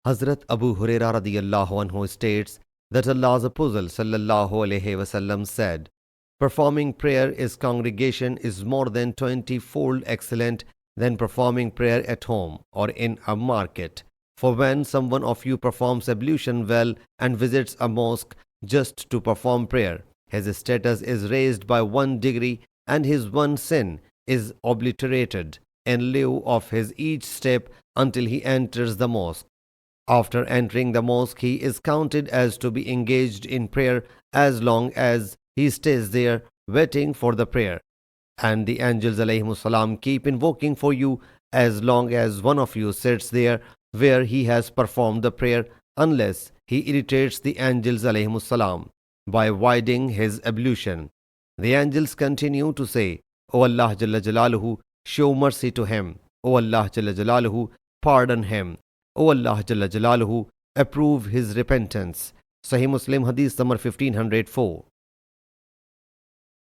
Hazrat Abu Huraira radiyallahu anhu states that Allah's Apostle sallallahu alaihi wasallam said, performing prayer is congregation is more than 20-fold excellent than performing prayer at home or in a market. For when someone of you performs ablution well and visits a mosque just to perform prayer, his status is raised by 1 degree and his one sin is obliterated in lieu of his each step until he enters the mosque. After entering the mosque, he is counted as to be engaged in prayer as long as he stays there waiting for the prayer. And the angels alayhimus salam keep invoking for you as long as one of you sits there where he has performed the prayer, unless he irritates the angels alayhimus salam by voiding his ablution. The angels continue to say, O Allah Jalla Jalaluhu, show mercy to him. O Allah Jalla Jalaluhu, pardon him. O Allah Jalla Jalaluhu, approve his repentance. Sahih Muslim Hadees number 1504.